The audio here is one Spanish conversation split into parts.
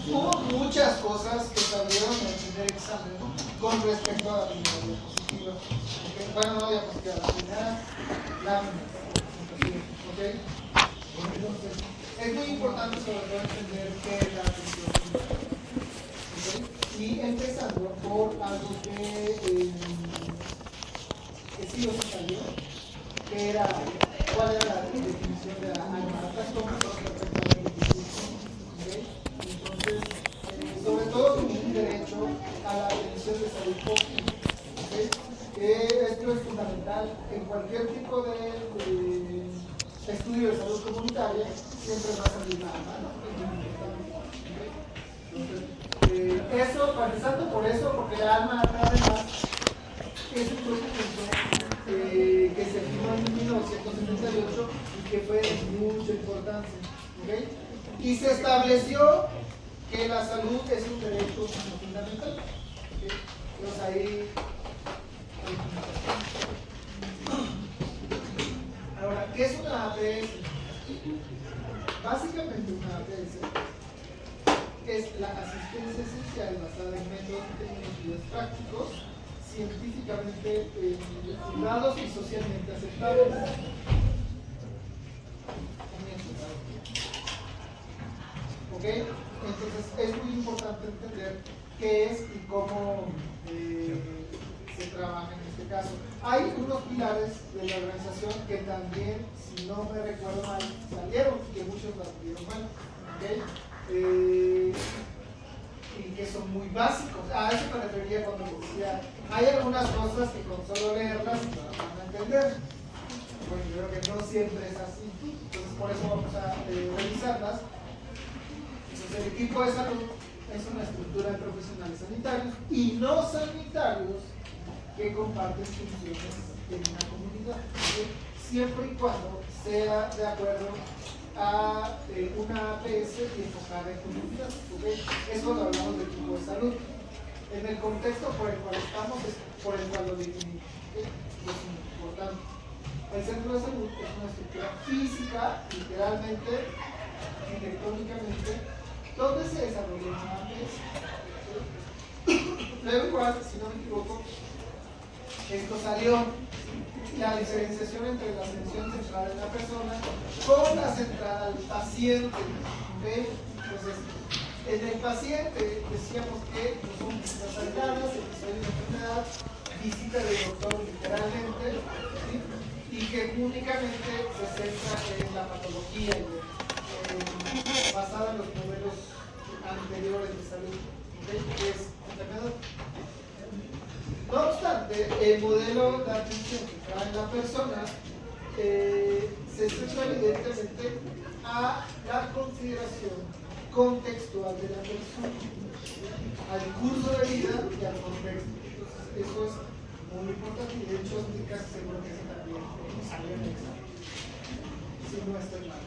Hubo muchas cosas que salieron en el primer examen, ¿no?, con respecto a la primera diapositiva. ¿Okay? Bueno, no diapositiva, la primera lámina. ¿Okay? Entonces, es muy importante sobre todo entender qué es la atención primaria. ¿Okay? Y empezando por algo que sí os salió, que era cuál era la definición de la alma-trastorno respecto al discurso. ¿Okay? Entonces, sobre todo como un derecho a la atención de salud pública. ¿Okay? Esto es fundamental en cualquier tipo de estudio de salud comunitaria, siempre va a salir la alma, ¿no? Entonces, eso, empezando por eso, porque la alma además es un documento que se firmó en 1978 y que fue de mucha importancia. ¿Okay? Y se estableció que la salud es un derecho fundamental. ¿Okay? Entonces ahí. Ahora, ¿qué es una APS? Básicamente una APS es la asistencia esencial basada en métodos y tecnologías prácticos, científicamente fundados y socialmente aceptables. ¿Ok? Entonces es muy importante entender qué es y cómo se trabaja en este caso. Hay unos pilares de la organización que también, si no me recuerdo mal, salieron y que muchos las vieron mal. ¿Okay? Y que son muy básicos. A eso me refería cuando decía, hay algunas cosas que con solo leerlas no van a entender. Bueno, yo creo que no siempre es así. Entonces por eso vamos a revisarlas. Entonces el equipo de salud es una estructura de profesionales sanitarios y no sanitarios que comparten funciones en una comunidad, ¿sí? Siempre y cuando sea de acuerdo a una APS y enfocada en comunidad. ¿Okay? Es cuando hablamos de equipo de salud. En el contexto por el cual estamos es por el cual lo definimos. ¿Okay? Es importante. El centro de salud es una estructura física, literalmente, arquitectónicamente, donde se desarrolla una APS. Luego igual, si no me equivoco, esto salió la diferenciación entre la atención centrada en la persona con la centrada al paciente. ¿Okay? Entonces, en el paciente decíamos que no son visitas aisladas, episodios de enfermedad, visita del doctor literalmente, ¿sí? Y que únicamente se centra en la patología basada en los modelos anteriores de salud. ¿Okay? Que es enfermedad. No obstante, el modelo de atención que trae la persona se centra evidentemente a la consideración contextual de la persona, al curso de vida y al contexto. Entonces, eso es muy importante y de hecho estoy casi seguro que eso también salió en el examen, si no estoy mal.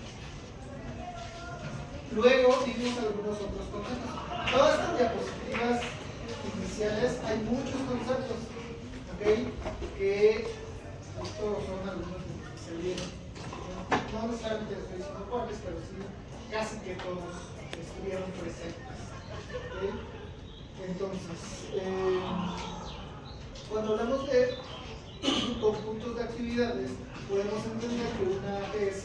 Luego vimos algunos otros conceptos. Todas estas diapositivas iniciales hay muchos conceptos, ¿okay? Que estos son algunos de los que se vieron. No necesariamente estoy diciendo cuáles, pero sí casi que todos estuvieron presentes. ¿Okay? Entonces, cuando hablamos de conjuntos de actividades, podemos entender que una APS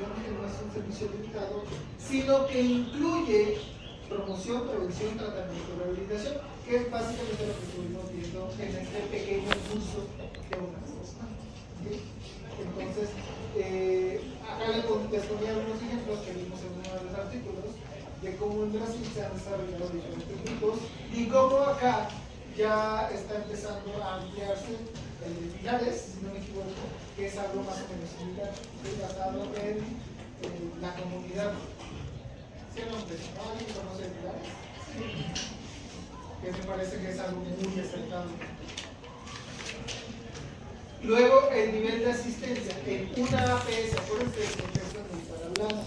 no es un servicio limitado, sino que incluye promoción, prevención, tratamiento, rehabilitación, que es básicamente lo que estuvimos viendo en este pequeño curso de una cosa. ¿Okay? Entonces, acá les ponía algunos ejemplos que vimos en uno de los artículos de cómo en Brasil se han desarrollado diferentes grupos y cómo acá ya está empezando a ampliarse el de pilares, si no me equivoco, que es algo más o menos similar, basado en la comunidad. ¿Sí o no? ¿Alguien conoce pilares? Sí. Que me parece que es algo muy acertado. Luego, el nivel de asistencia en una APS, acuérdense del contexto en el que hablamos,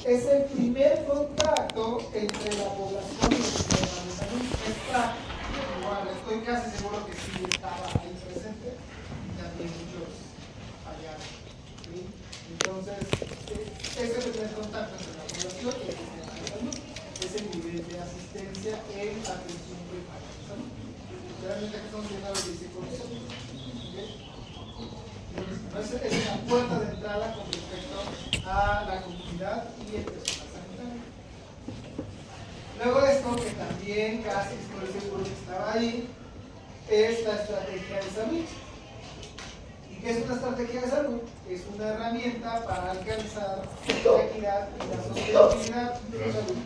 es el primer contacto entre la población y el sistema de salud. Es práctico. Igual, estoy casi seguro que sí estaba ahí presente y también muchos fallaron. ¿Sí? Entonces, es el primer contacto entre la población y el sistema de salud. Es el nivel experiencia en atención primaria. Realmente aquí estamos viendo los 10 conceptos. Entonces, es la puerta de entrada con respecto a la comunidad y el personal sanitario. Luego de esto, que también casi estoy seguro que estaba ahí, es la estrategia de salud. ¿Y qué es una estrategia de salud? Es una herramienta para alcanzar la equidad y la sostenibilidad de la salud,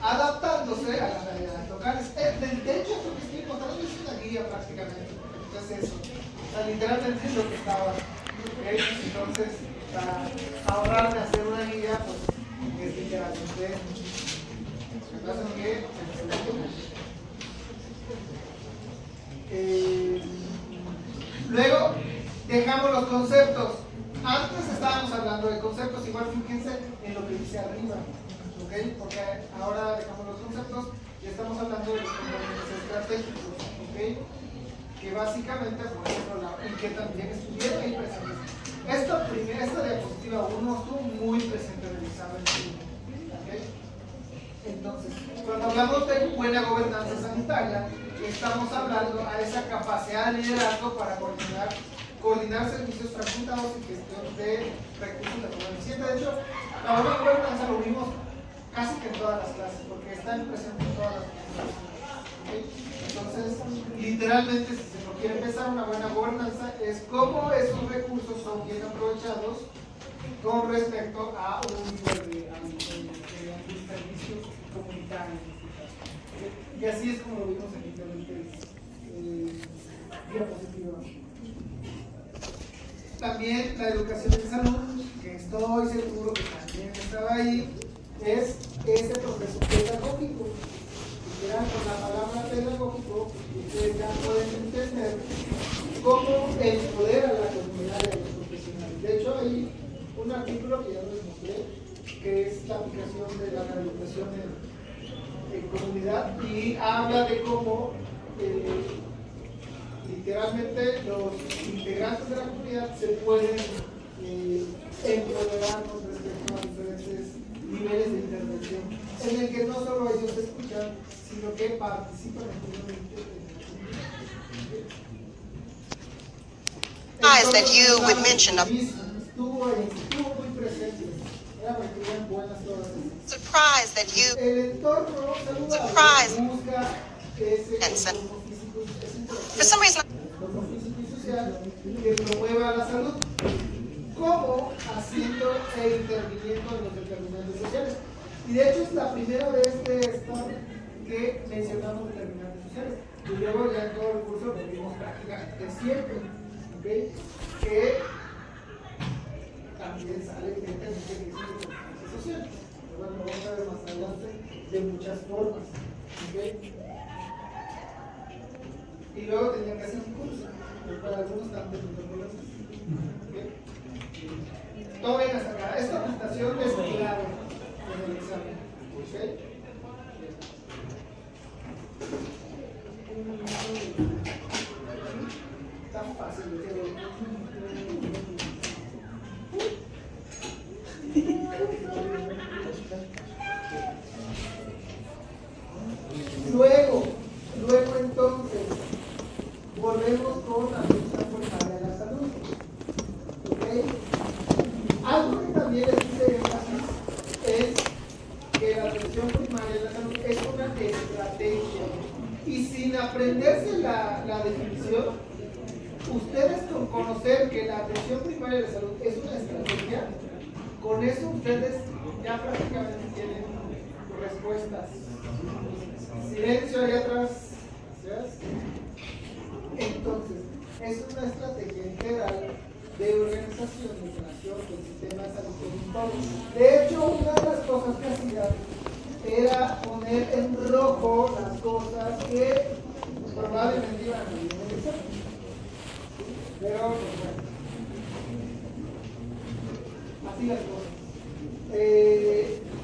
adaptándose a las realidades locales. De hecho, lo que estoy contando es una guía prácticamente. Entonces, eso. O sea, literalmente es lo que estaba. ¿Okay? Entonces, para ahorrarme hacer una guía, pues es literalmente. Lo que pasa es que luego dejamos los conceptos. Antes estábamos hablando de conceptos, igual fíjense en lo que dice arriba, ¿ok? Porque ahora dejamos los conceptos y estamos hablando de los componentes estratégicos, ¿ok? Que básicamente, por ejemplo, y que también estuvieron ahí presentes. Esta diapositiva 1 estuvo muy presente en el examen, ¿ok? Entonces, cuando hablamos de buena gobernanza sanitaria, estamos hablando a esa capacidad de liderazgo para coordinar servicios fragmentados y gestión de recursos de forma eficiente. De hecho, la buena gobernanza lo vimos casi que en todas las clases, porque está presente en todas las clases. ¿Okay? Entonces, literalmente, si se nos quiere empezar una buena gobernanza, es cómo esos recursos son bien aprovechados con respecto a un nivel de servicios comunitarios. Y así es como lo vimos en diferentes diapositivas. También la educación en salud, que estoy seguro que también estaba ahí, es ese proceso pedagógico. Y ya con la palabra pedagógico, ustedes ya pueden entender cómo empoderar a la comunidad y a los profesionales. De hecho, hay un artículo que ya les mostré, que es la aplicación de la educación en comunidad, y habla de cómo literalmente los integrantes de la comunidad se pueden empoderar con respecto a diferentes niveles de intervención, en el que no solo ellos escuchan, sino que participan activamente. Estuvo muy presente. Surprised that you El entorno saludable busca ese entorno físico, for some reason y social que promueva la salud, como haciendo e interviniendo en los determinantes sociales. Y de hecho es la primera vez de esto que mencionamos determinantes sociales. Y luego ya en todo el curso lo vimos prácticamente siempre, ¿okay? Que también sale evidentemente que es una importancia social. Pero bueno, vamos a ver más adelante de muchas formas, ¿okay? Y luego tenían que hacer un curso, para algunos también ¿okay? Todo bien hasta acá. Esta presentación es clave en el examen, ¿okay? Está fácil de hacer. Luego entonces volvemos con la atención primaria de la salud. ¿Okay? Algo que también les hice énfasis es que la atención primaria de la salud es una estrategia. Y sin aprenderse la definición, ustedes con conocer que la atención primaria de la salud es una estrategia, con eso ustedes ya prácticamente tienen respuestas. Silencio ahí atrás. Gracias. Entonces, es una estrategia integral de organización y operación del sistema de salud en un todo. De hecho, una de las cosas que hacía era poner en rojo las cosas que probablemente iban a salir en el examen. Pero, pues, bueno, así las cosas.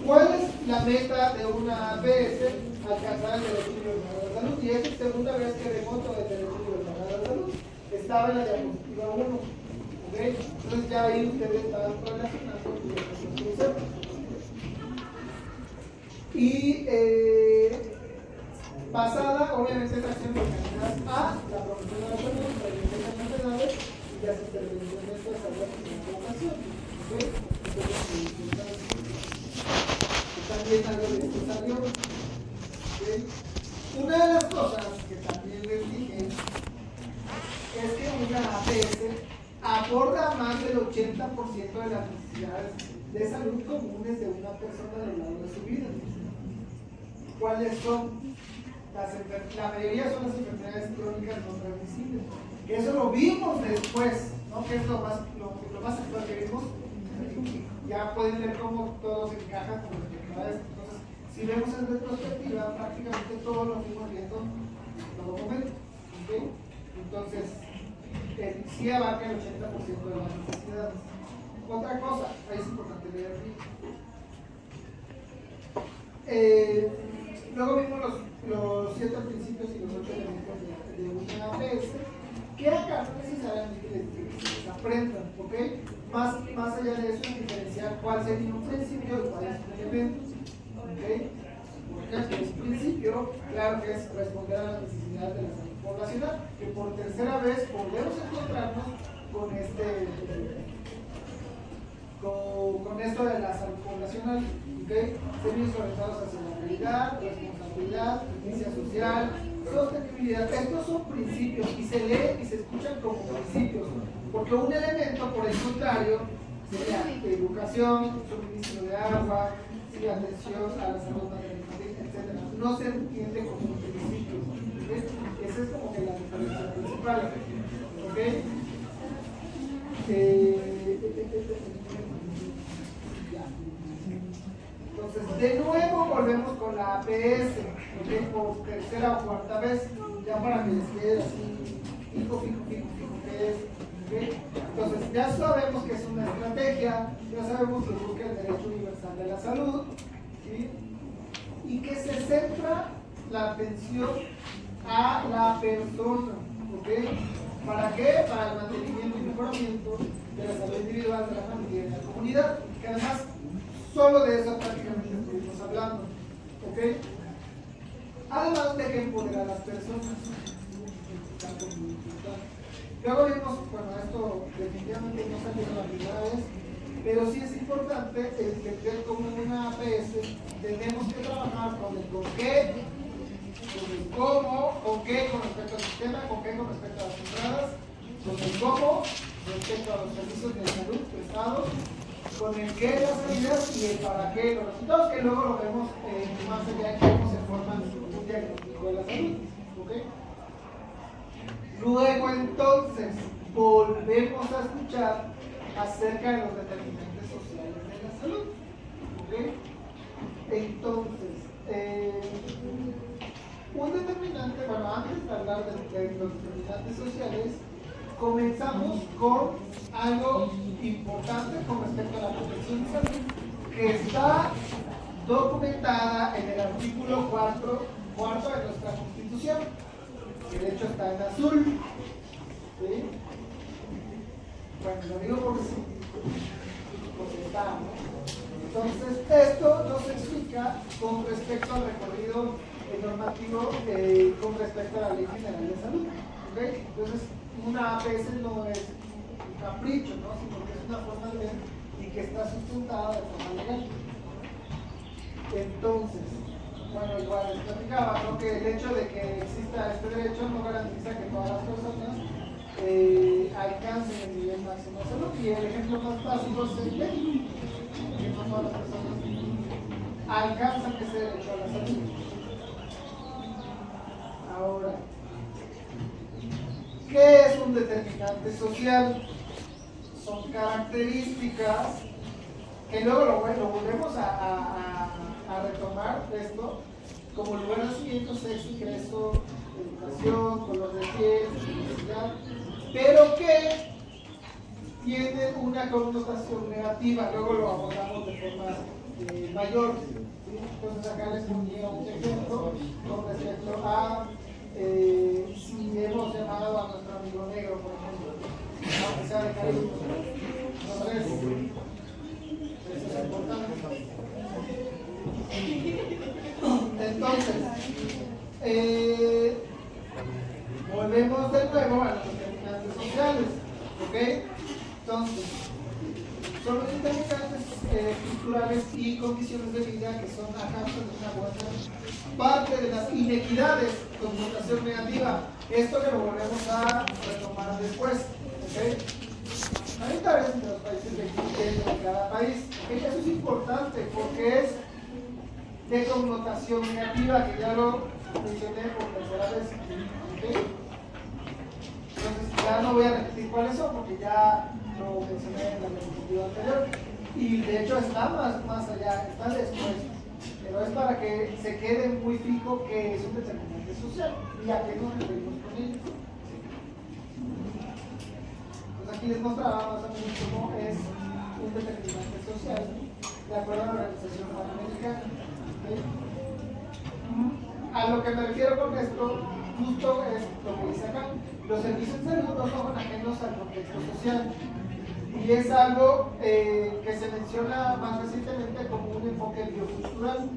¿Cuál es la meta de una APS? Alcanzar el derecho universal a la salud. Y es la segunda vez que remoto el derecho universal a la salud. Estaba en la diapositiva 1. ¿Okay? Entonces ya ahí ustedes estaban relacionando con los conceptos. Y basada, obviamente, en acciones organizadas a la promoción de la salud, prevención de enfermedades y las intervenciones de salud en la población. ¿Okay? También algo de esto salió. ¿Okay? Una de las cosas que también les dije es que una APS aborda más del 80% de las necesidades de salud comunes de una persona a lo largo de su vida. ¿Cuáles son? La mayoría son las enfermedades crónicas no transmisibles. Que eso lo vimos después, ¿no? Que es lo más actual que vimos. Ya pueden ver cómo todo se encaja con las enfermedades. Entonces, si vemos en retrospectiva, prácticamente todo lo fuimos viendo en todo momento. ¿Okay? Entonces, sí abarca el 80% de las necesidades. Otra cosa, ahí es importante leer bien. Luego vimos los 7 principios y los 8 elementos de una APS, que acá no necesariamente les aprendan, ¿ok? Más allá de eso, diferenciar cuál sería un principio y cuál es un elemento, ¿ok? Por ejemplo, un principio, claro que es responder a las necesidades de la salud poblacional, que por tercera vez volvemos a encontrarnos con esto de la salud poblacional, ¿okay? Servicios orientados hacia la calidad, responsabilidad, justicia social, sostenibilidad. Estos son principios y se leen y se escuchan como principios, porque un elemento, por el contrario, sería educación, suministro de agua, atención a la salud materna-infantil, etc. No se entiende como un principio, ¿okay? Esa es como que la diferencia principal, ¿ok? Entonces, de nuevo volvemos con la APS, ¿okay? Por tercera o cuarta vez, ya para que les quede así, fijo, que es, ¿okay? Entonces, ya sabemos que es una estrategia, ya sabemos que busca el derecho universal de la salud, ¿sí? Y que se centra la atención a la persona, ¿ok? ¿Para qué? Para el mantenimiento y mejoramiento de la salud individual, de la familia y de la comunidad, que además solo de eso prácticamente estuvimos hablando, ¿ok? Además de que empoderar a las personas, luego vimos, bueno, esto definitivamente no salió la primera vez, pero sí es importante entender cómo en una APS tenemos que trabajar con el con qué, con el cómo, con qué con respecto al sistema, con qué con respecto a las entradas, con el cómo respecto a los servicios de salud prestados, con el qué las salidas y el para qué los resultados, que luego lo vemos más allá de cómo se forman un diagnóstico de la salud. ¿Okay? Luego entonces volvemos a escuchar acerca de los determinantes sociales de la salud. ¿Okay? Entonces, un determinante, bueno, antes de hablar de los determinantes sociales, comenzamos con algo importante con respecto a la protección de salud, que está documentada en el artículo 4 de nuestra Constitución, que de hecho está en azul. ¿Sí? Bueno, lo digo porque está, ¿no? Entonces, esto nos explica con respecto al recorrido normativo con respecto a la Ley General de Salud. ¿Okay? Entonces, una APS no es un capricho, ¿no? Sino que es una forma de ver y que está sustentada de forma legal. Entonces, bueno, igual les platicaba, ¿no? Que el hecho de que exista este derecho no garantiza que todas las personas alcancen el nivel máximo de salud. Y el ejemplo más básico es el médico, que no todas las personas alcanzan ese derecho a la salud. Ahora, ¿qué es un determinante social? Son características que luego lo volvemos a retomar esto, como lugar de nacimiento, sexo, ingreso, educación, color de piel, diversidad, pero que tienen una connotación negativa, luego lo abordamos de forma mayor. ¿Sí? Entonces acá les ponía un ejemplo con respecto a si hemos llamado a nuestro amigo negro, por ejemplo, aunque sea de cariño. Entonces, eso es importante. Entonces, volvemos de nuevo a los determinantes sociales, ¿ok? Entonces, son los determinantes culturales y condiciones de vida que son a causa de una buena parte de las inequidades con connotación negativa. Esto que lo volvemos a retomar después, ¿ok? Ahorita ves entre los países de cada país. Eso es importante porque es de connotación negativa, que ya lo mencioné por tercera vez. ¿Okay? Entonces ya no voy a repetir cuáles son porque ya lo mencioné en la diapositiva anterior. Y de hecho está más allá, está después. Pero es para que se quede muy fijo que es un determinante social y a qué nos referimos con ello. Aquí les mostraba más o menos cómo es un determinante social de acuerdo a la Organización Panamericana. ¿Okay? A lo que me refiero con esto, justo es lo que dice acá. Los servicios de salud no son ajenos al contexto social. Y es algo que se menciona más recientemente como un enfoque biocultural.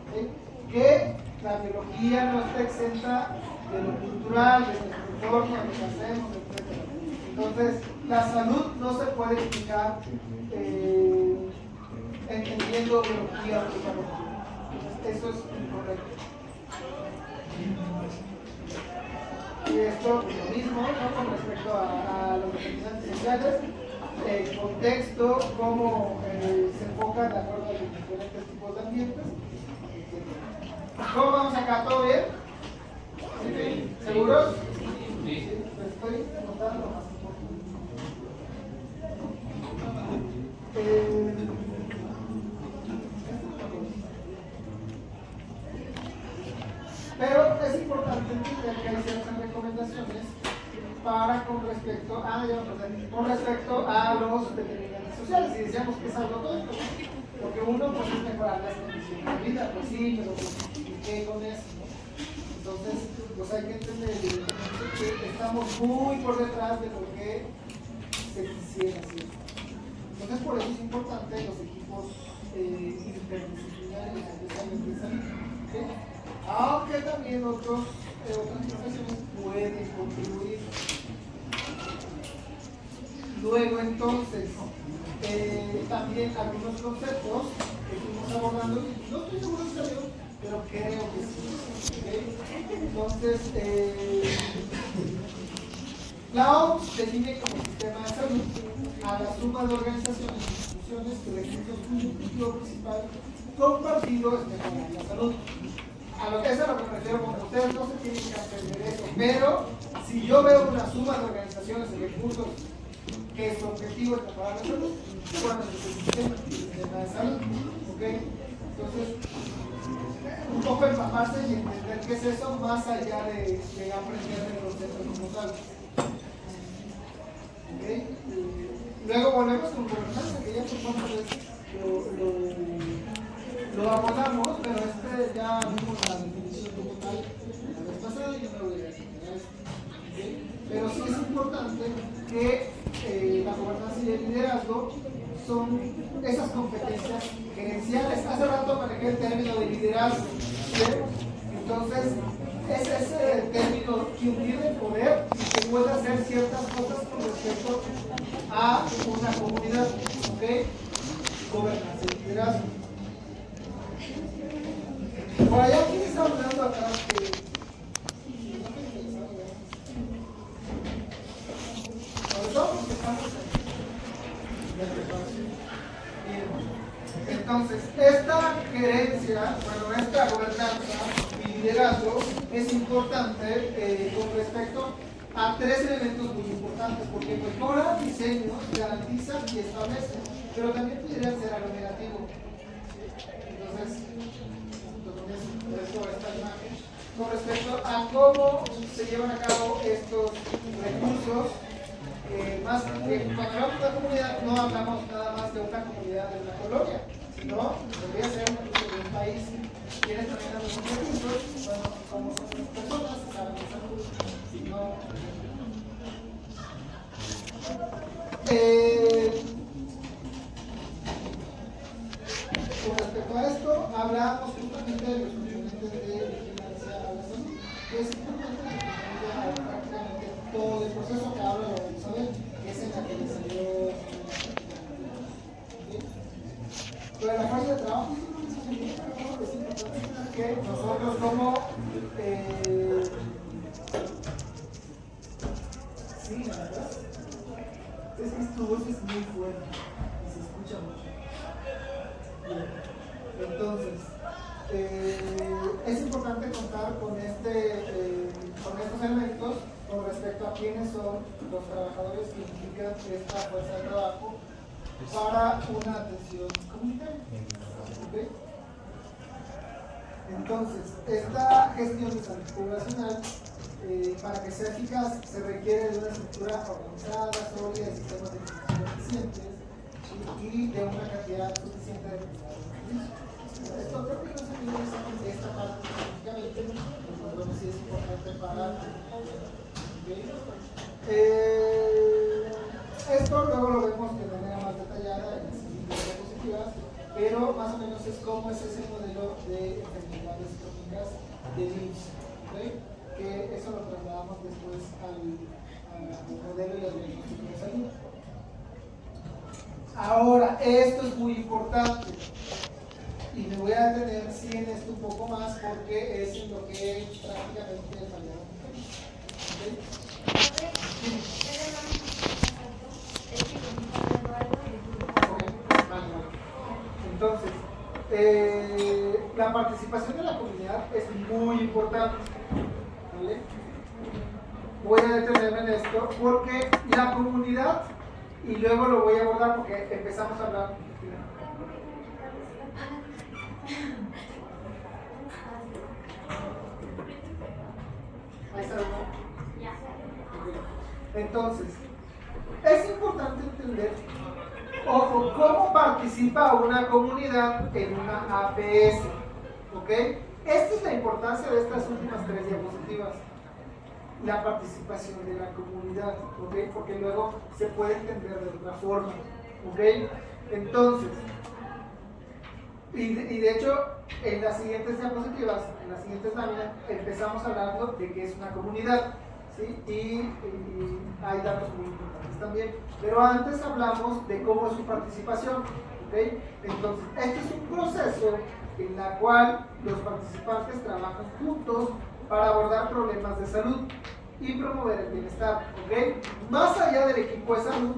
¿Okay? Que la biología no está exenta de lo cultural, de nuestro entorno, de lo que hacemos, etc. Entonces, la salud no se puede explicar entendiendo biología únicamente. Eso es incorrecto. Y esto lo mismo, ¿no? Con respecto a los determinantes sociales, el contexto, cómo se enfoca de acuerdo a los diferentes tipos de ambientes. ¿Cómo vamos acá? ¿Todo bien? ¿Sí? ¿Seguros? Sí. Estoy notando más. Pero es importante entender que hay ciertas recomendaciones para con respecto a los determinantes sociales. Si decíamos que es algo tonto, porque uno pues es mejorar las condiciones de vida, pues sí, pero ¿y qué con eso? Entonces, pues hay que entender que estamos muy por detrás de lo que se quisiera hacer. Entonces, por eso es importante los equipos interdisciplinarios, especialmente de salud. ¿Okay? Aunque también otras profesiones pueden contribuir. Luego, entonces, también algunos conceptos que fuimos abordando, no estoy seguro si salió, pero creo que sí. ¿Okay? Entonces, la OMS define como sistema de salud a la suma de organizaciones y instituciones que recursos cuyo objetivo principal compartido es mejorar la salud. A lo que es a lo que me refiero, como ustedes no se tienen que aprender eso, pero si yo veo una suma de organizaciones y recursos que su objetivo es mejorar la salud, seguramente es el sistema de salud. ¿Okay? Entonces, un poco empaparse y entender qué es eso más allá de aprender el concepto como tal. ¿Okay? Luego volvemos con gobernanza, que ya por lo abordamos, pero ya vimos la definición como tal la vez pasada y yo no lo voy a explicar esto. ¿Okay? Pero sí es importante que la gobernanza y el liderazgo son esas competencias gerenciales. Hace rato manejé el término de liderazgo. ¿Sí? Entonces, es ese término quien tiene poder y que puede hacer ciertas cosas con respecto a una comunidad. ¿Okay? Gobernanza y liderazgo. Por allá, ¿quién está hablando acá? Entonces, esta gerencia, esta gobernanza y liderazgo es importante con respecto a tres elementos muy importantes, porque mejora diseños, garantiza y establece, pero también podrían ser algo negativo. Entonces, esta imagen, con respecto a cómo se llevan a cabo estos recursos, más que cuando hablamos de una comunidad no hablamos nada más de una comunidad de una colonia, sino debería ser un país. Quienes manejan los recursos, bueno, como son las personas, se saben de salud, si no. Con respecto a esto, hablamos justamente de los componentes de vigilancia a la salud. Es importante que prácticamente todo el proceso que habla lo vamos a ver, que es en la que le salió. Pero la fase de trabajo es importante que nosotros como sí, la verdad es que tu voz es muy fuerte y se escucha mucho. Bien. Entonces, es importante contar con estos elementos con respecto a quiénes son los trabajadores que implican esta fuerza de trabajo para una atención comunitaria. ¿Okay? Entonces, esta gestión de salud poblacional, para que sea eficaz, se requiere de una estructura organizada, sólida, de sistemas de información eficientes y de una cantidad suficiente de servicios. Esto creo que no se olvide esta parte específicamente, pero sí es importante para. ¿Okay? Esto luego lo vemos de manera más detallada en las siguientes diapositivas, pero más o menos es como es ese modelo de enfermedades crónicas de IMSS, ¿okay? Que eso lo trasladamos después al modelo y al diagnóstico de salud. Ahora, esto es muy importante y me voy a detener sí en esto un poco más porque es en lo que prácticamente fallamos. ¿Okay? Entonces, la participación de la comunidad es muy importante, ¿vale? Voy a detenerme en esto porque la comunidad, y luego lo voy a abordar porque empezamos a hablar. Ahí está uno. Entonces, es importante entender, ojo, cómo participa una comunidad en una APS, ¿ok? Esta es la importancia de estas últimas 3 diapositivas, la participación de la comunidad, ¿ok? Porque luego se puede entender de otra forma, ¿ok? Entonces, y de hecho, en las siguientes diapositivas, en las siguientes láminas, empezamos hablando de qué es una comunidad, ¿sí? Y hay datos muy importantes también. Pero antes hablamos de cómo es su participación, ¿ok? Entonces, este es un proceso en el cual los participantes trabajan juntos para abordar problemas de salud y promover el bienestar, ¿ok? Más allá del equipo de salud,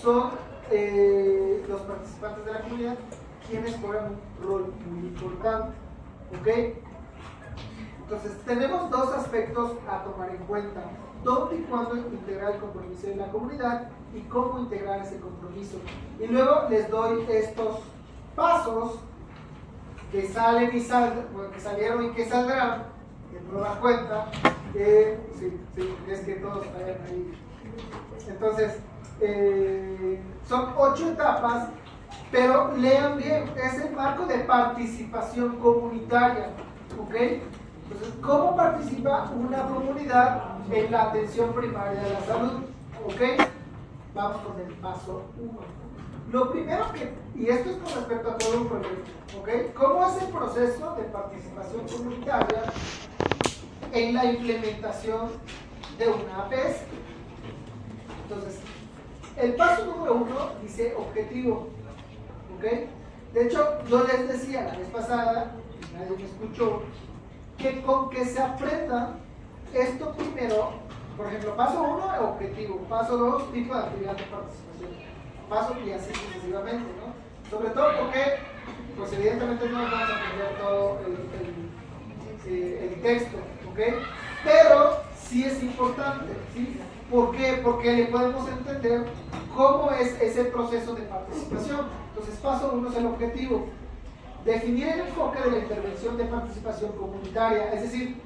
son los participantes de la comunidad quienes juegan un rol muy importante, ¿ok? Entonces, tenemos 2 aspectos a tomar en cuenta: dónde y cuándo integrar el compromiso de la comunidad y cómo integrar ese compromiso. Y luego les doy estos pasos que salen y saldrán, bueno, que salieron y que saldrán, en nueva cuenta, sí, es que todos vayan ahí. Entonces, son 8 etapas, pero lean bien, es el marco de participación comunitaria, ¿ok? Entonces, ¿cómo participa una comunidad en la atención primaria de la salud? ¿Ok? Vamos con el paso 1. Lo primero y esto es con respecto a todo un proyecto, ¿ok? ¿Cómo es el proceso de participación comunitaria en la implementación de una APS? Entonces, el paso número 1 dice objetivo, ¿ok? De hecho, yo les decía la vez pasada, y nadie me escuchó, que con que se aprenda esto primero, por ejemplo, paso 1, objetivo, paso 2, tipo de actividad de participación, paso y así sucesivamente, ¿no? Sobre todo porque, pues evidentemente no vamos a aprender todo el texto, ¿ok? Pero sí es importante, ¿sí? ¿Por qué? Porque le podemos entender cómo es ese proceso de participación. Entonces, paso 1 es el objetivo. Definir el enfoque de la intervención de participación comunitaria, es decir,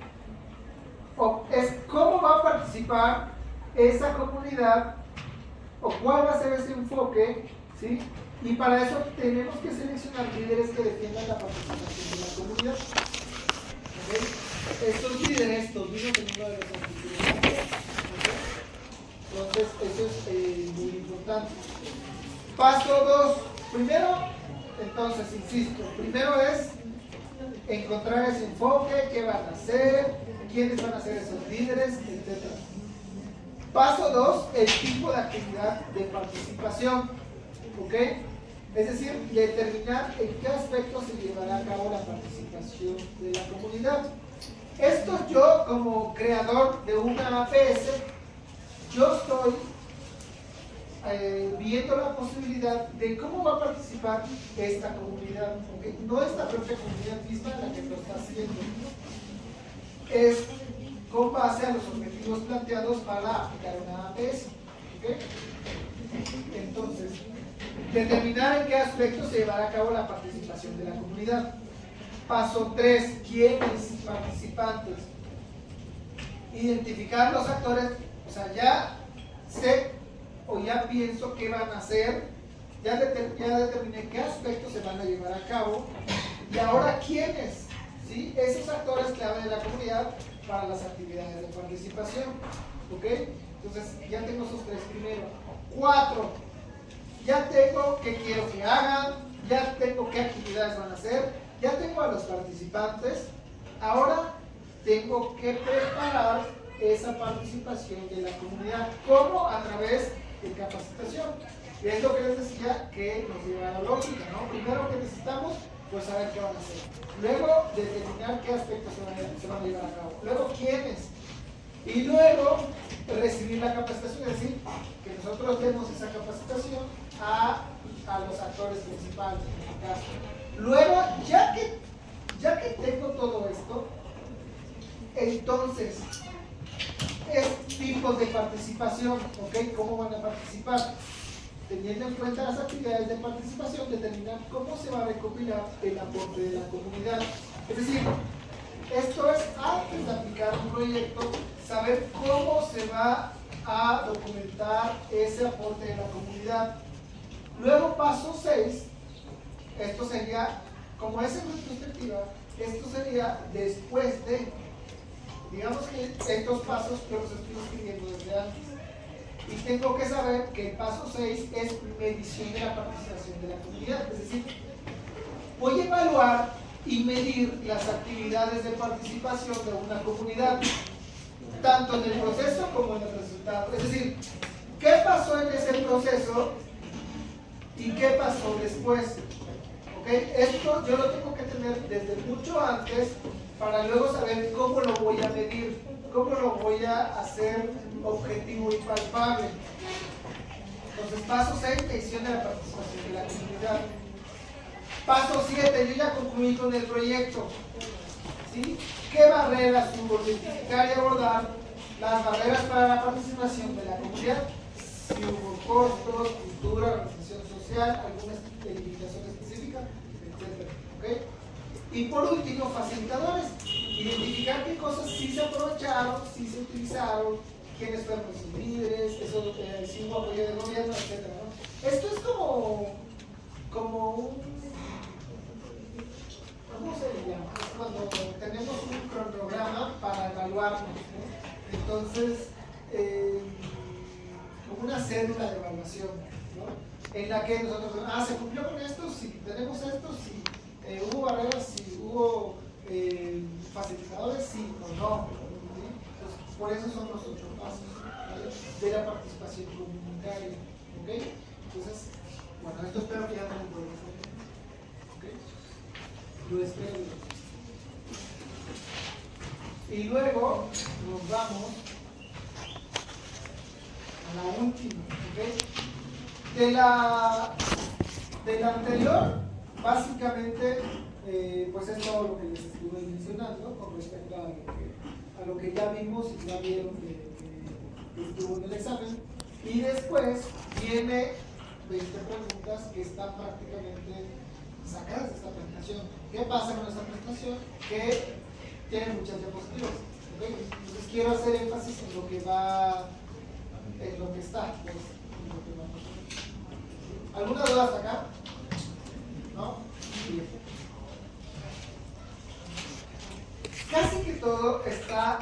es cómo va a participar esa comunidad o cuál va a ser ese enfoque, ¿sí? Y para eso tenemos que seleccionar líderes que defiendan la participación de la comunidad. ¿Okay? Estos líderes, los vimos en una de las actividades. ¿Okay? Entonces, eso es muy importante. Paso 2. Primero, entonces, insisto, primero es encontrar ese enfoque, qué van a hacer, quiénes van a ser esos líderes, etc. Paso 2, el tipo de actividad de participación. ¿Ok? Es decir, determinar en qué aspectos se llevará a cabo la participación de la comunidad. Esto yo, como creador de una APS, yo estoy viendo la posibilidad de cómo va a participar esta comunidad. ¿Okay? No es la propia comunidad misma la que lo está haciendo. Es con base a los objetivos planteados para aplicar una APS. ¿Okay? Entonces, determinar en qué aspectos se llevará a cabo la participación de la comunidad. Paso 3, ¿quiénes participantes? Identificar los actores, o sea, ya sé o ya pienso qué van a hacer, ya determiné qué aspectos se van a llevar a cabo, y ahora quiénes, ¿sí? Esos actores clave de la comunidad para las actividades de participación. ¿Ok? Entonces, ya tengo esos 3 primero. 4, ya tengo qué quiero que hagan, ya tengo qué actividades van a hacer, ya tengo a los participantes, ahora tengo que preparar esa participación de la comunidad. ¿Cómo? A través de capacitación. Y es lo que les decía que nos lleva a la lógica, ¿no? Primero que necesitamos, pues saber qué van a hacer. Luego, determinar qué aspectos se van a llevar a cabo. Luego, quiénes. Y luego, recibir la capacitación, es decir, que nosotros demos esa capacitación a los actores principales, en este caso. Luego, ya que tengo todo esto, entonces, tipos de participación, ¿ok? ¿Cómo van a participar? Teniendo en cuenta las actividades de participación, determinar cómo se va a recopilar el aporte de la comunidad. Es decir, esto es antes de aplicar un proyecto, saber cómo se va a documentar ese aporte de la comunidad. Luego, paso 6, esto sería, como es en retrospectiva, esto sería después de, digamos que estos pasos yo los estoy escribiendo desde antes. Y tengo que saber que el paso 6 es medición de la participación de la comunidad. Es decir, voy a evaluar y medir las actividades de participación de una comunidad, tanto en el proceso como en el resultado. Es decir, ¿qué pasó en ese proceso y qué pasó después? ¿Okay? Esto yo lo tengo que tener desde mucho antes para luego saber cómo lo voy a medir, cómo lo voy a hacer objetivo y palpable. Entonces, paso 6, medición de la participación de la comunidad. Paso 7, yo ya concluí con el proyecto. ¿Sí? ¿Qué barreras hubo? Identificar y abordar las barreras para la participación de la comunidad. Si hubo costos, cultura, organización social, alguna limitación específica, etc. ¿Okay? Y por último, facilitadores. Identificar qué cosas sí se aprovecharon, sí se utilizaron, quiénes fueron los líderes, eso, si hubo apoyo del gobierno, etc. ¿no? Esto es como un... ¿Cómo se le llama? Es cuando tenemos un cronograma para evaluarnos, ¿no? Entonces, como una cédula de evaluación, ¿no? En la que nosotros, se cumplió con esto, sí, tenemos esto, sí, hubo barreras, sí, hubo facilitadores, sí o no. ¿Sí? Entonces, por eso son los 8 pasos, ¿vale? De la participación comunitaria. ¿Ok? Entonces, bueno, esto espero que ya no me pueda hacer. Lo espero. Y luego nos vamos a la última, ¿ok? De la anterior, básicamente, pues es todo lo que les estuve mencionando con respecto a lo que ya vimos y ya vieron que estuvo en el examen. Y después viene 20 preguntas que están prácticamente sacadas de esta presentación. ¿Qué pasa con esta presentación? Que tiene muchas diapositivas. ¿Okay? Entonces quiero hacer énfasis en lo que va, en lo que está. Pues, en lo que va. ¿Alguna duda hasta acá? ¿No? Bien. Casi que todo está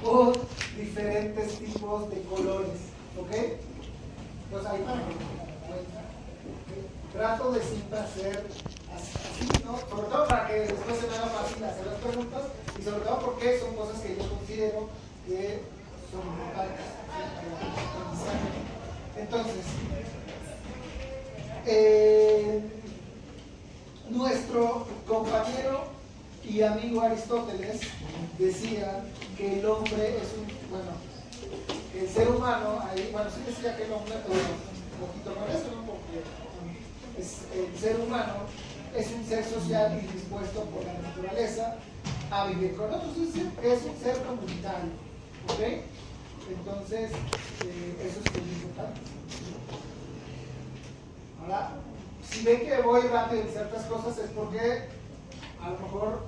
con diferentes tipos de colores. ¿Ok? Pues ahí para que me den cuenta. ¿Okay? Trato de siempre hacer así ¿no? Sobre todo para que después se me haga fácil hacer las preguntas y sobre todo porque son cosas que yo considero que son importantes, ¿sí? Para el aprendizaje. Entonces, nuestro compañero y amigo Aristóteles decía que el hombre es el ser humano, ahí, bueno, sí decía que el hombre, pero un poquito con eso, ¿no? Porque el ser humano es un ser social y dispuesto por la naturaleza a vivir con otros, es un ser comunitario, ¿ok? Entonces, eso es muy importante. Ahora, si ven que voy rápido en ciertas cosas es porque a lo mejor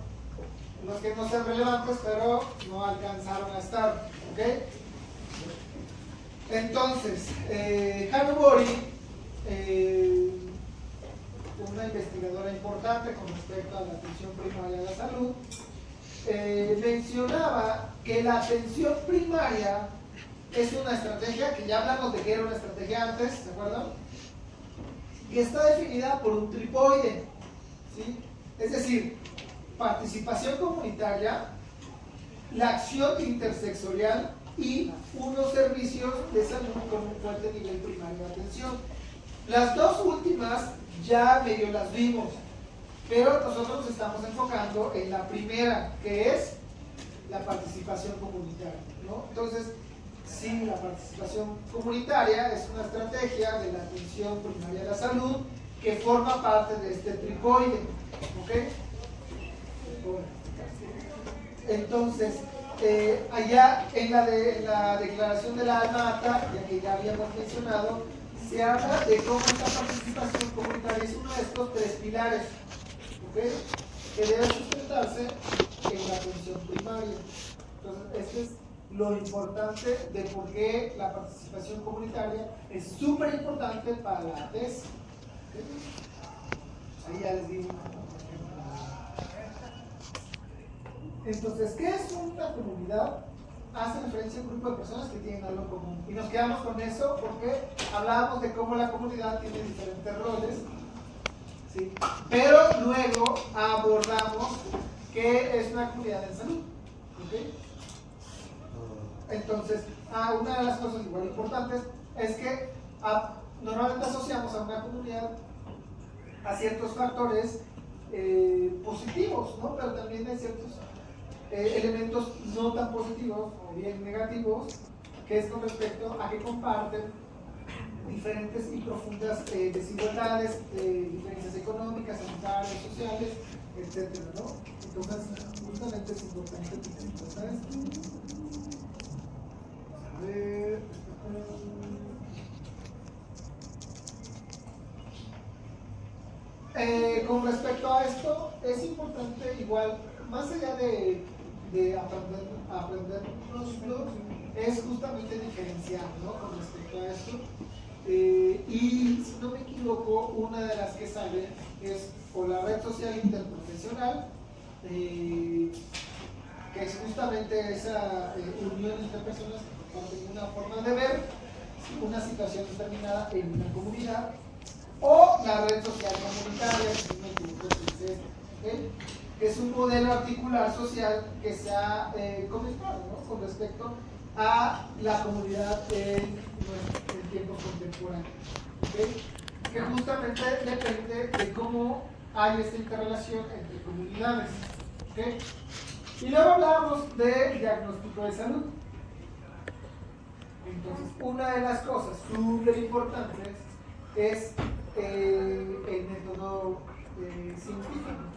no es que no sean relevantes, pero no alcanzaron a estar, ¿ok? Entonces, Hannah Bori, una investigadora importante con respecto a la atención primaria a la salud, mencionaba que la atención primaria es una estrategia, que ya hablamos de que era una estrategia antes, ¿se acuerdan? Que está definida por un tripoide, ¿sí? Es decir, participación comunitaria, la acción intersectorial y unos servicios de salud con un fuerte nivel primario de atención. Las dos últimas ya medio las vimos, pero nosotros nos estamos enfocando en la primera, que es la participación comunitaria, ¿no? Entonces, sí, la participación comunitaria es una estrategia de la atención primaria de la salud que forma parte de este tripoide, ¿ok? Entonces, allá en la declaración de la Alma Ata, ya que ya habíamos mencionado, se habla de cómo esta participación comunitaria es uno de estos tres pilares, ¿ok? Que debe sustentarse en la atención primaria. Entonces, este es lo importante de por qué la participación comunitaria es súper importante para la tesis. ¿Okay? Ahí ya les digo. Entonces, ¿qué es una comunidad? Hace referencia a un grupo de personas que tienen algo en común. Y nos quedamos con eso porque hablábamos de cómo la comunidad tiene diferentes roles, ¿sí? Pero luego abordamos qué es una comunidad en salud, ¿okay? Entonces, una de las cosas igual importantes es que normalmente asociamos a una comunidad a ciertos factores positivos, ¿no? Pero también hay ciertos elementos no tan positivos o bien negativos, que es con respecto a que comparten diferentes y profundas desigualdades, diferencias económicas, sanitarias, sociales, etc., ¿no? Entonces, justamente es importante tener en cuenta esto. A ver. Con respecto a esto, es importante igual, más allá de aprender nosotros, es justamente diferenciar, ¿no? Con respecto a esto. Y si no me equivoco, una de las que sale es o la red social interprofesional, que es justamente esa unión entre personas que comparten una forma de ver una situación determinada en una comunidad, o la red social comunitaria, si no me equivoco, ¿okay? Que es un modelo articular social que se ha comentado, ¿no? Con respecto a la comunidad en tiempos contemporáneos, ¿okay? Que justamente depende de cómo hay esta interrelación entre comunidades, ¿okay? Y luego hablábamos de diagnóstico de salud. Entonces, una de las cosas súper importantes es el método científico, ¿no?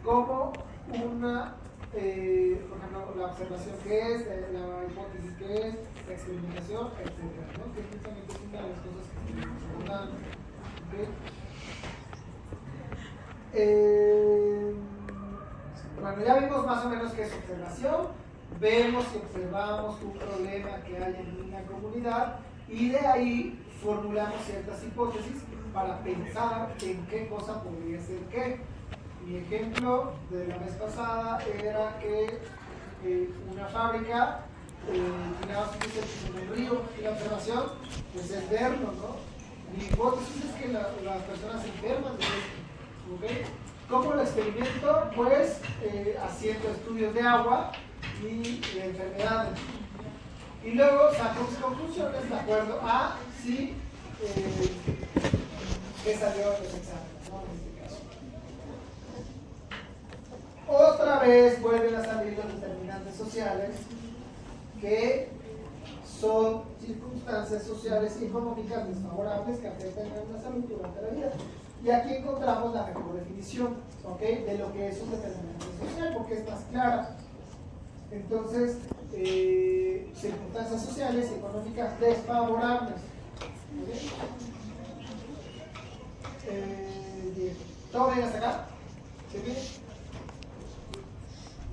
Como una, por ejemplo, la observación que es, la hipótesis que es, la experimentación, etc., ¿no? Que justamente es una de las cosas que estamos abordando, ¿okay? Bueno, ya vimos más o menos qué es observación, vemos y observamos un problema que hay en una comunidad y de ahí formulamos ciertas hipótesis para pensar en qué cosa podría ser qué. Mi ejemplo de la vez pasada era que una fábrica tiraba sus desechos en el río y la observación pues es verlo, ¿no? Mi hipótesis es que las personas se enferman de esto, ¿ok? ¿Cómo lo experimento? Pues haciendo estudios de agua y de enfermedades. Y luego saco mis conclusiones de acuerdo a si que salió en los exámenes, ¿no? En este caso. Otra vez vuelven a salir los determinantes sociales, que son circunstancias sociales y económicas desfavorables que afectan a la salud durante la vida. Y aquí encontramos la mejor definición, ¿ok?, de lo que es un determinante social, porque es más clara. Entonces, circunstancias sociales y económicas desfavorables. ¿Okay? Bien. ¿Todo bien hasta acá? ¿Sí bien?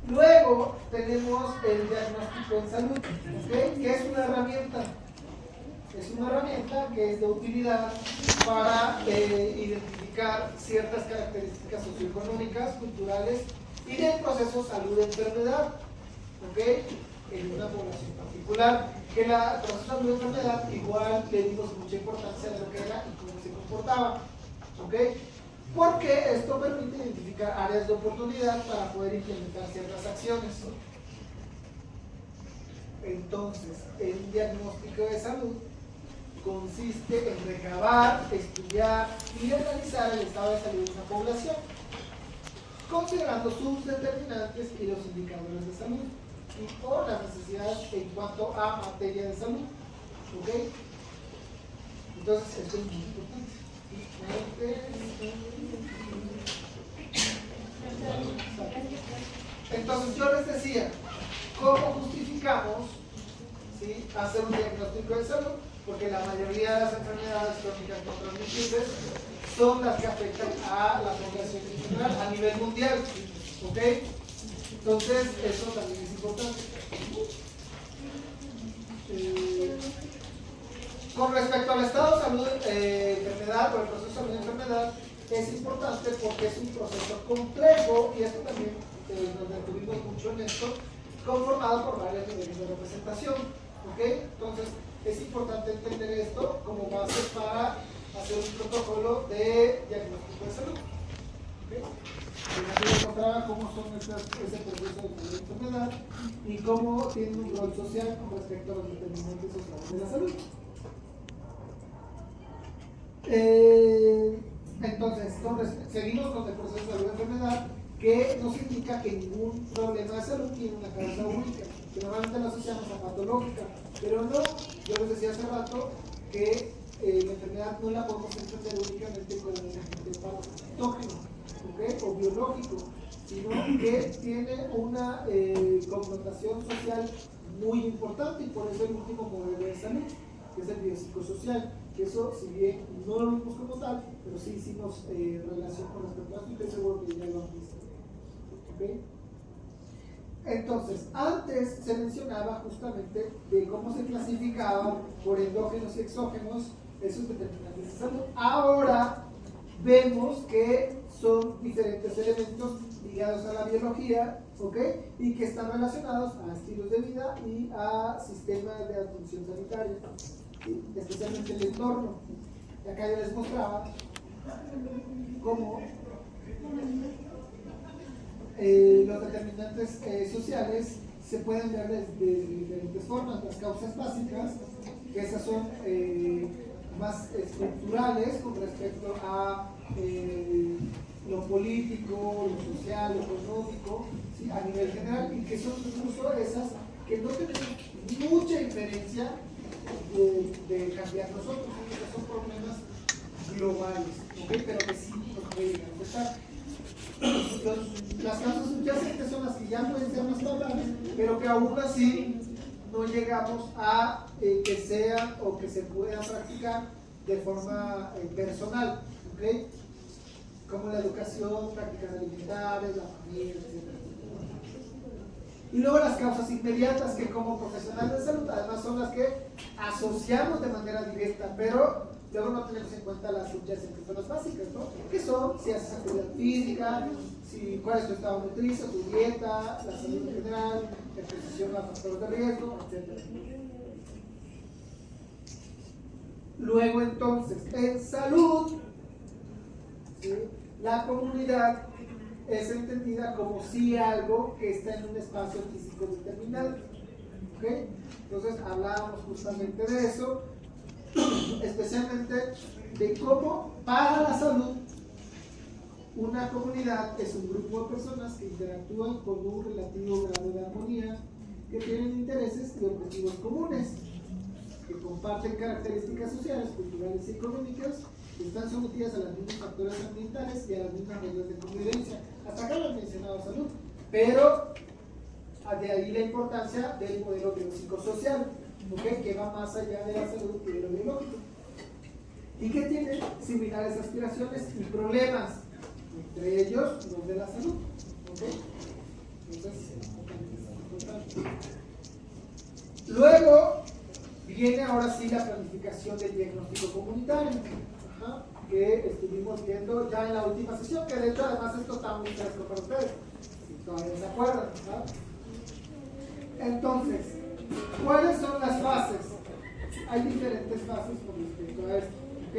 Luego tenemos el diagnóstico en salud, ¿okay?, que es una herramienta. Es una herramienta que es de utilidad para identificar ciertas características socioeconómicas, culturales y del proceso salud-enfermedad, ¿ok?, en una población particular. Que la proceso salud-enfermedad igual le dimos mucha importancia a lo que era y cómo se comportaba, ¿ok?, porque esto permite identificar áreas de oportunidad para poder implementar ciertas acciones. Entonces, el diagnóstico de salud consiste en recabar, estudiar y analizar el estado de salud de una población, considerando sus determinantes y los indicadores de salud y o las necesidades en cuanto a materia de salud. ¿Ok? Entonces, esto es muy importante. Entonces, yo les decía, ¿cómo justificamos, ¿sí?, hacer un diagnóstico de salud? Porque la mayoría de las enfermedades crónicas no transmisibles son las que afectan a la población en general a nivel mundial, ¿ok? Entonces, eso también es importante. Con respecto al estado de salud, enfermedad o el proceso de salud y enfermedad, es importante porque es un proceso complejo, y esto también nos detuvimos mucho en esto, conformado por varios niveles de representación, ¿ok? Entonces, es importante entender esto como base para hacer un protocolo de diagnóstico de salud. ¿Okay? Aquí les mostraba cómo son ese proceso de salud y enfermedad y cómo tiene un rol social con respecto a los determinantes sociales de la salud. Entonces, seguimos con el proceso de salud y enfermedad, que nos indica que ningún problema de salud tiene una causa única, que normalmente lo asociamos a patológica, pero no. Yo les decía hace rato que la enfermedad no la podemos entender únicamente con un agente patógeno, ¿okay?, o biológico, sino que tiene una connotación social muy importante, y por eso el último modelo de salud, que es el biopsicosocial, que eso, si bien no lo vimos como tal, pero sí hicimos relación con respecto a esto, y estoy seguro que ya lo han visto. ¿Okay? Entonces, antes se mencionaba justamente de cómo se clasificaban por endógenos y exógenos esos determinantes de salud. Ahora vemos que son diferentes elementos ligados a la biología, ¿ok?, y que están relacionados a estilos de vida y a sistemas de atención sanitaria, ¿sí?, especialmente el entorno. Y acá yo les mostraba cómo los determinantes sociales se pueden ver de diferentes formas. Las causas básicas, que esas son más estructurales con respecto a lo político, lo social, lo económico, ¿sí?, a nivel general, y que son incluso esas que no tenemos mucha inferencia de cambiar nosotros, que son problemas globales, ¿okay?, pero que sí nos pueden llegar a afectar. Las causas subyacentes son las que ya pueden ser más tabladas, pero que aún así no llegamos a que sean o que se puedan practicar de forma personal, ¿okay?, como la educación, prácticas alimentares, la familia, etc. Y luego las causas inmediatas, que como profesionales de salud además son las que asociamos de manera directa, pero luego no tenemos en cuenta las subyacentes, son las básicas, ¿no?, que son si haces actividad física, cuál es tu estado nutricio, tu dieta, la salud en general, exposición a factores de riesgo, etc. Luego entonces, en salud, ¿sí?, la comunidad es entendida como si algo que está en un espacio físico determinado. ¿Okay? Entonces hablábamos justamente de eso, especialmente de cómo para la salud una comunidad es un grupo de personas que interactúan con un relativo grado de armonía, que tienen intereses y objetivos comunes, que comparten características sociales, culturales y económicas, que están sometidas a los mismos factores ambientales y a las mismas reglas de convivencia. Hasta acá lo han mencionado salud, pero de ahí la importancia del modelo biopsicosocial, ¿okay? Que va más allá de la salud que de lo biológico, y que tiene similares aspiraciones y problemas, entre ellos los de la salud. ¿Okay? Entonces, luego viene ahora sí la planificación del diagnóstico comunitario, que estuvimos viendo ya en la última sesión, que de hecho además esto está muy fresco para ustedes, si todavía se acuerdan, ¿verdad? Entonces, ¿cuáles son las fases? Hay diferentes fases con respecto a esto, ¿ok?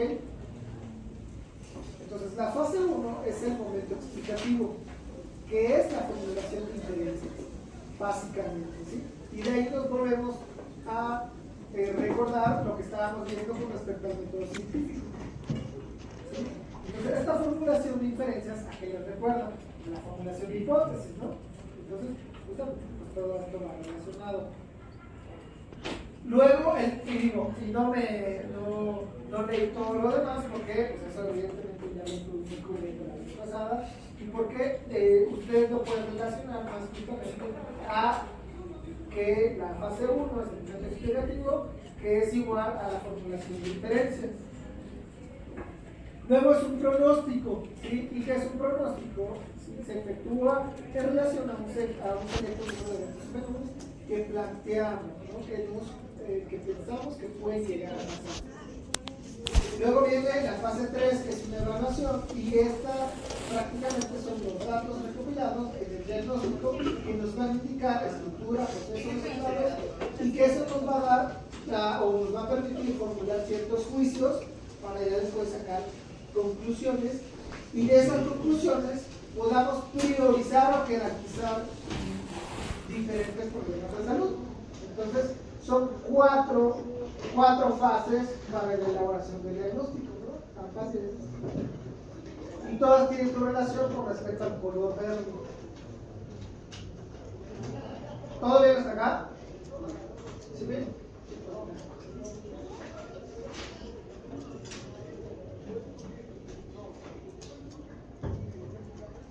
Entonces, la fase 1 es el momento explicativo, que es la formulación de inferencias, básicamente, ¿sí? Y de ahí nos volvemos a recordar lo que estábamos viendo con respecto al método científico. ¿Sí? Entonces, esta formulación de inferencias, ¿a qué les recuerda? La formulación de hipótesis, ¿no? Entonces, justamente, todo esto va relacionado. Luego, no leí todo lo demás porque pues eso evidentemente ya lo estuvimos cubriendo la vez pasada, y porque ustedes lo pueden relacionar más justamente a que la fase 1 es el método explicativo, que es igual a la formulación de inferencias. Luego es un pronóstico, ¿sí? ¿Y qué es un pronóstico? ¿Sí? Se efectúa en relación a un selecto número de eventos menores que planteamos, ¿no? Que pensamos que pueden llegar a pasar. Luego viene la fase 3, que es una evaluación, y esta prácticamente son los datos recopilados en el diagnóstico que nos van a indicar estructura, procesos resultados, y que eso nos va a dar o nos va a permitir formular ciertos juicios para ya después sacar conclusiones, y de esas conclusiones podamos priorizar o jerarquizar diferentes problemas de salud. Entonces, son cuatro fases para la elaboración del diagnóstico, ¿no? Tan fácil es. Y todas tienen su relación con respecto al color verde. ¿Todo bien hasta acá? ¿Sí bien?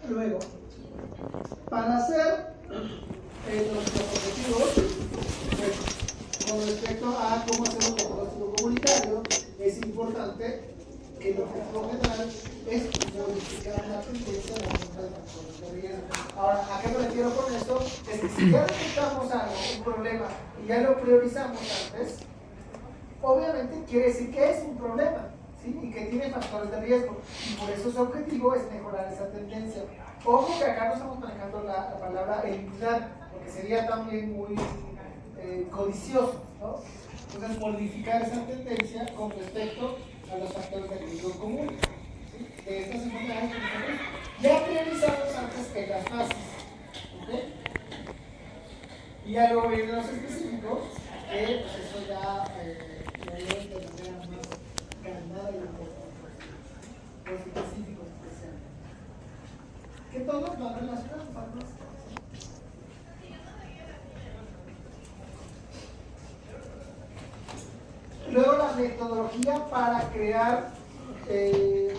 Luego, para hacer nuestros objetivos, pues, con respecto a cómo hacer un diagnóstico comunitario, es importante que el objetivo general es modificar la tendencia de la junta de factores de riesgo. Ahora, ¿a qué me refiero con esto? Es que si ya detectamos algo, un problema, y ya lo priorizamos antes, obviamente quiere decir que es un problema, ¿sí? Y que tiene factores de riesgo, y por eso su objetivo es mejorar esa tendencia. Ojo que acá no estamos manejando la palabra eliminar, porque sería también muy codicioso, ¿no? Entonces, modificar esa tendencia con respecto a los factores de riesgo comunes, ¿sí? De estas enfermedades que nosotros ya priorizamos antes en las fases, ¿okay? Y ya luego vienen los específicos, que pues eso ya lo veo de manera más calmada y importante. Los específicos especiales. Que todos van relacionados a más. Luego la metodología para crear el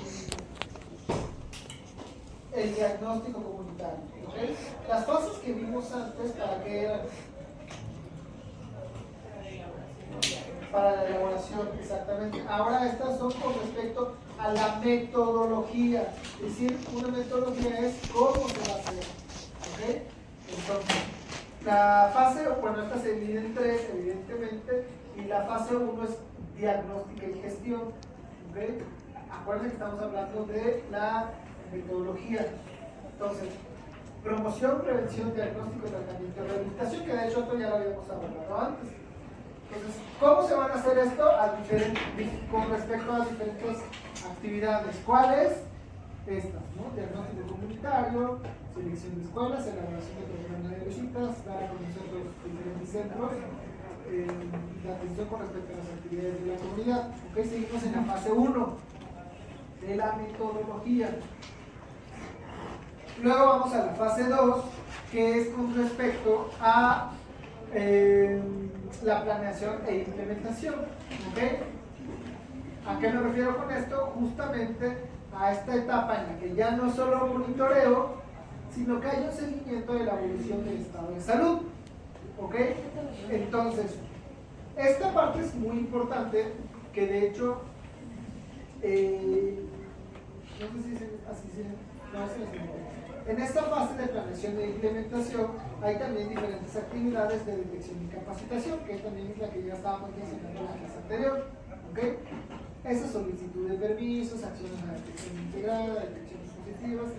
diagnóstico comunitario. ¿Okay? Las fases que vimos antes, ¿para qué eran? Para la elaboración, exactamente. Ahora estas son con respecto a la metodología. Es decir, una metodología es cómo se va a hacer. ¿Okay? Entonces, la fase, bueno, esta se divide en 3, evidentemente, y la fase 1 es diagnóstica y gestión. ¿Okay? Acuérdense que estamos hablando de la metodología. Entonces, promoción, prevención, diagnóstico, tratamiento, rehabilitación, que de hecho esto ya lo habíamos hablado antes. Entonces, ¿cómo se van a hacer esto con respecto a diferentes actividades? ¿Cuáles? estas, ¿no? Diagnóstico comunitario, selección de escuelas, elaboración de programas de visitas, dar a conocer los diferentes centros, la atención con respecto a las actividades de la comunidad. Ok, seguimos en la fase 1 de la metodología. Luego vamos a la fase 2, que es con respecto a la planeación e implementación. ¿Ok? ¿A qué me refiero con esto? Justamente a esta etapa en la que ya no solo monitoreo, sino que hay un seguimiento de la evolución del estado de salud. ¿Ok? Entonces, esta parte es muy importante, que de hecho, no sé si así en esta fase de planeación e implementación hay también diferentes actividades de detección y capacitación, que también es la que ya estábamos mencionando en la clase anterior. ¿Ok? Esa solicitud de permisos, acciones de detección integrada, detecciones positivas, etc.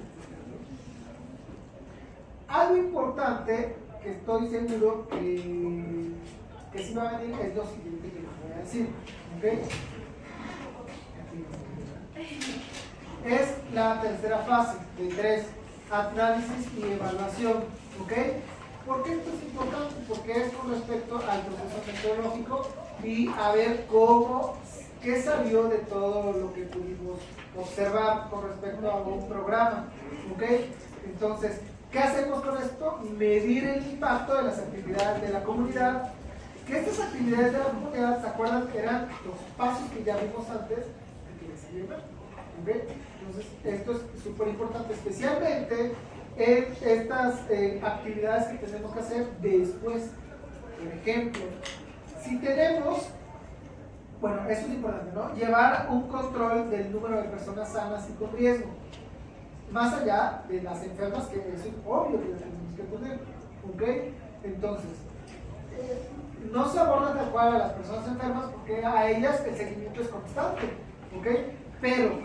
Algo importante que estoy seguro que sí va a venir es lo siguiente que les voy a decir. ¿Ok? Es la tercera fase de 3, análisis y evaluación. ¿Ok? ¿Por qué esto es importante? Porque es con respecto al proceso metodológico y a ver qué salió de todo lo que pudimos observar con respecto a un programa. ¿Ok? Entonces, ¿qué hacemos con esto? Medir el impacto de las actividades de la comunidad. Que estas actividades de la comunidad, ¿se acuerdan? Eran los pasos que ya vimos antes de que les sirva. ¿Okay? Entonces, esto es súper importante, especialmente en estas actividades que tenemos que hacer después. Por ejemplo, si tenemos, bueno, eso es importante, ¿no? Llevar un control del número de personas sanas y con riesgo. Más allá de las enfermas, que eso es obvio que las tenemos que poner. ¿Ok? Entonces, no se aborda tal cual a las personas enfermas porque a ellas el seguimiento es constante. ¿Ok? Pero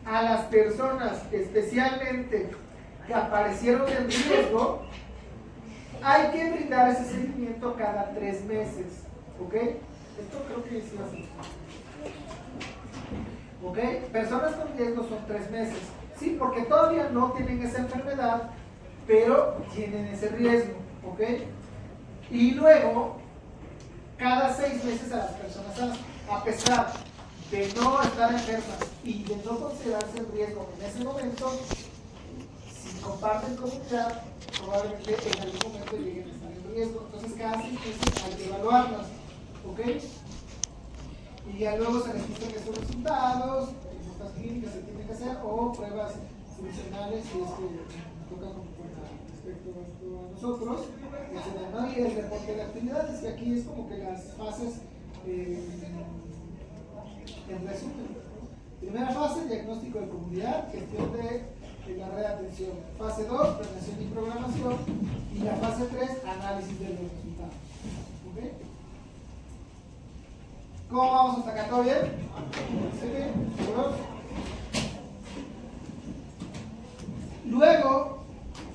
a las personas especialmente que aparecieron en riesgo, hay que brindar ese seguimiento cada 3 meses. ¿Ok? Esto creo que sí va a ser. ¿Ok? Personas con riesgo son 3 meses. Sí, porque todavía no tienen esa enfermedad, pero tienen ese riesgo. ¿Ok? Y luego, cada 6 meses a las personas sanas, a pesar de no estar enfermas y de no considerarse en riesgo en ese momento, si comparten comunidad, probablemente en algún momento lleguen a estar en riesgo. Entonces, cada 6 meses hay que evaluarlas. ¿Ok? Y ya luego se registran esos resultados, estas clínicas se tienen que hacer, o pruebas funcionales, si es que toca con respecto a esto a nosotros, etc., ¿no? Y el reporte de actividades, que aquí es como que las fases en resumen. Primera fase, diagnóstico de comunidad, gestión de la red de atención. Fase 2, planeación y programación. Y la fase 3, análisis de los resultados. ¿Ok? ¿Cómo vamos hasta acá? ¿Todo bien? ¿Sí? ¿Seguros? Luego,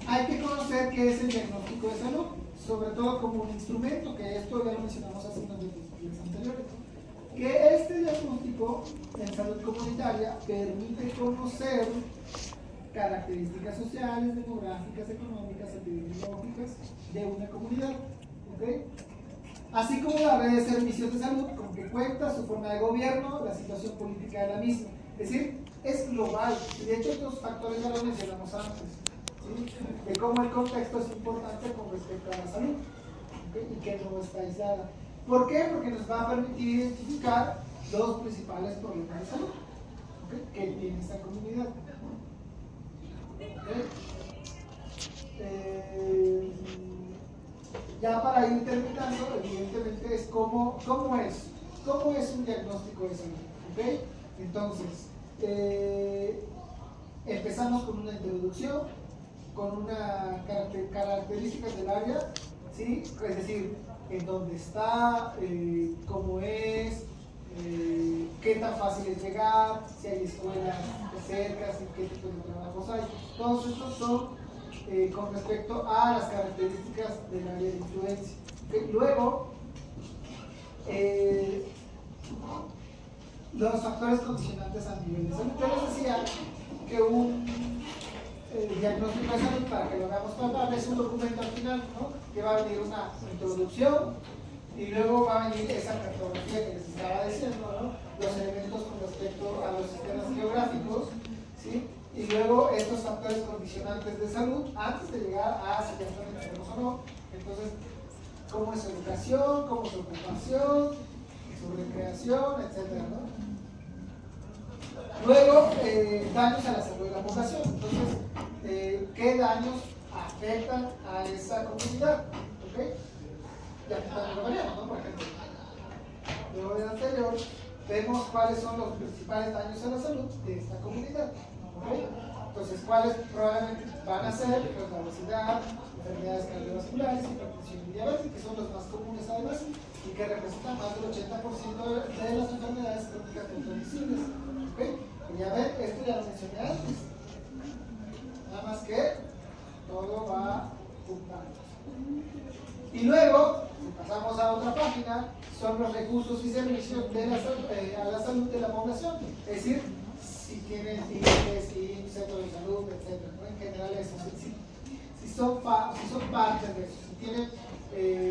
hay que conocer qué es el diagnóstico de salud, sobre todo como un instrumento, que esto ya lo mencionamos hace unos días anteriores, que este diagnóstico en salud comunitaria permite conocer características sociales, demográficas, económicas, epidemiológicas de una comunidad. ¿Ok? Así como la red de servicios de salud, con que cuenta, su forma de gobierno, la situación política de la misma. Es decir, es global. Y de hecho estos factores ya los mencionamos antes, ¿sí? De cómo el contexto es importante con respecto a la salud, ¿okay? Y que no está aislada. ¿Por qué? Porque nos va a permitir identificar los principales problemas de salud, ¿okay? Que tiene esta comunidad. ¿Okay? Ya para ir terminando, evidentemente es cómo es un diagnóstico de salud. ¿Okay? Entonces, empezamos con una introducción, con una características del área, ¿sí? Es decir, en dónde está, cómo es, qué tan fácil es llegar, si hay escuelas cerca, si qué tipo de trabajos hay. Todos estos son con respecto a las características del área de influencia. ¿Okay? Luego, los factores condicionantes a nivel de salud. Yo les decía que un diagnóstico de salud, para que lo hagamos palpable, es un documento al final, ¿no? Que va a venir una introducción y luego va a venir esa cartografía que les estaba diciendo, ¿no? Los elementos con respecto a los sistemas geográficos, ¿sí? Y luego estos factores condicionantes de salud antes de llegar a si ya están enfermos o no. Entonces, cómo es su educación, cómo es su ocupación, su recreación, etcétera, ¿no? Luego, daños a la salud de la población. Entonces, ¿qué daños afectan a esa comunidad? ¿Okay? Ya también lo veremos, ¿no? Por ejemplo, luego del anterior, vemos cuáles son los principales daños a la salud de esta comunidad. ¿Okay? Entonces, ¿cuáles probablemente van a ser? Pues la obesidad, enfermedades cardiovasculares, hipertensión y diabetes, que son los más comunes además y que representan más del 80% de las enfermedades crónicas no transmisibles. ¿Okay? Y ya ven, esto ya lo mencioné antes. Nada más que todo va juntando. Y luego, si pasamos a otra página, son los recursos y servicios de a la salud de la población. Es decir, si tienen IMSS, centro de salud, etc. ¿No? En general eso. Si son parte de eso. Si tienen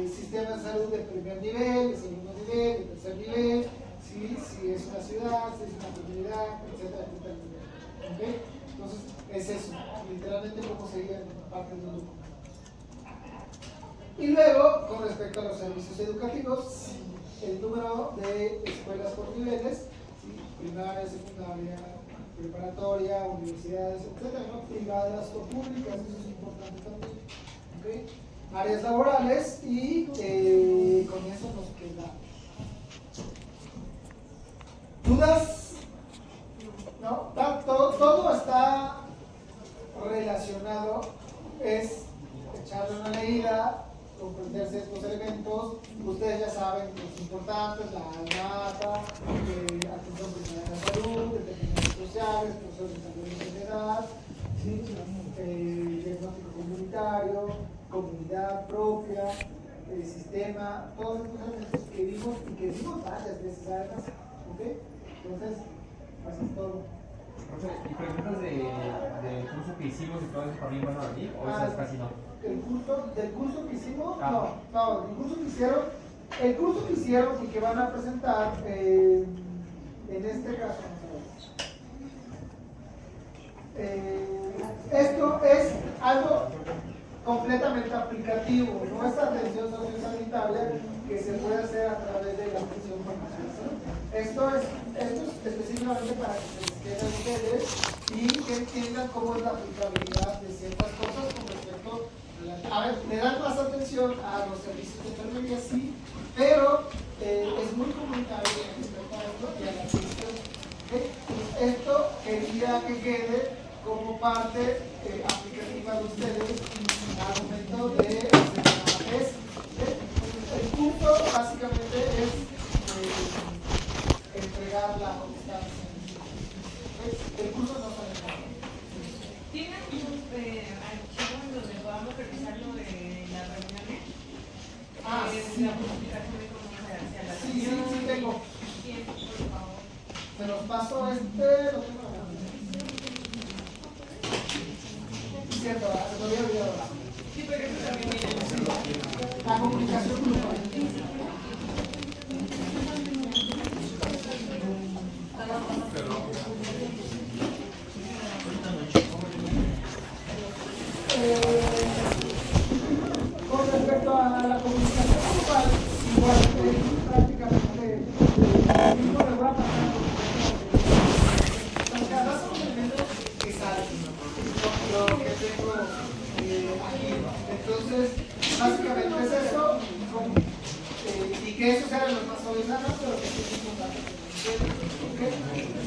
sistemas de salud de primer nivel, de segundo nivel, de tercer nivel, si es una ciudad, si es una comunidad, etcétera, etcétera. ¿Okay? Entonces, es eso. Literalmente cómo sería parte del documento. Y luego, con respecto a los servicios educativos, el número de escuelas por niveles, ¿sí? Primaria, secundaria, preparatoria, universidades, etcétera, ¿no? Privadas o públicas, eso es importante también. ¿Okay? Áreas laborales y con eso nos quedamos. ¿Dudas? ¿No? Todo está relacionado, es echarle una leída, comprenderse estos elementos. Ustedes ya saben los importantes, la ALMATA, atención primaria de la salud, determinados sociales, procesos de salud en general, ¿sí? Diagnóstico comunitario, comunidad propia, sistema, todos estos elementos que vimos y que vimos varias veces además. ¿Okay? Entonces, pues es todo. ¿Y preguntas del curso que hicimos y todo eso también van a venir? ¿O esas casi no? Del curso que hicimos, no, el curso que hicieron y que van a presentar, en este caso, esto es algo completamente aplicativo, no es atención sociosanitaria que se puede hacer a través de la atención farmacéutica. Esto es específicamente para que se les quede a ustedes y que entiendan cómo es la aplicabilidad de ciertas cosas con respecto a ver, le dan más atención a los servicios de enfermería, sí, pero es muy comunitario respecto a esto y a la atención. ¿Okay? Esto quería que quede como parte aplicativa de ustedes al momento de hacer la tesis. El punto básicamente es entregar la constancia. El curso no sale nada. ¿Tienen un archivo en donde podamos revisar lo de las reuniones? Sí. La justificación de cómo se hace la Sí, tengo. ¿Quién, por favor? Se los paso lo tengo acá. Cierto, lo había olvidado. Sí, pero eso también viene. La comunicación grupal. Con respecto a la comunicación grupal, igual es prácticamente lo mismo que va a pasar. Los casos son elementos que salen, lo que tengo aquí. Entonces, básicamente es eso, y que esos eran los más solidarios, pero que sí es importante. ¿Okay?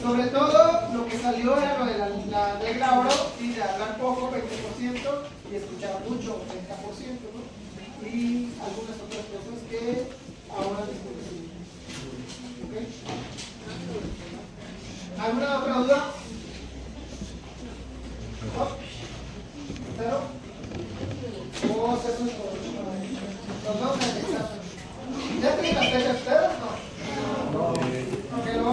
Sobre todo, lo que salió era lo de la regla oro, y de hablar poco, 20%, y escuchar mucho, 30%, ¿no? Y algunas otras cosas que ahora discutimos. ¿Okay? ¿Alguna otra duda? ¿No? ¿Cero? ¿O se asusta? Nos vamos a empezar. ¿Ya tienen las fechas ustedes? No. Porque luego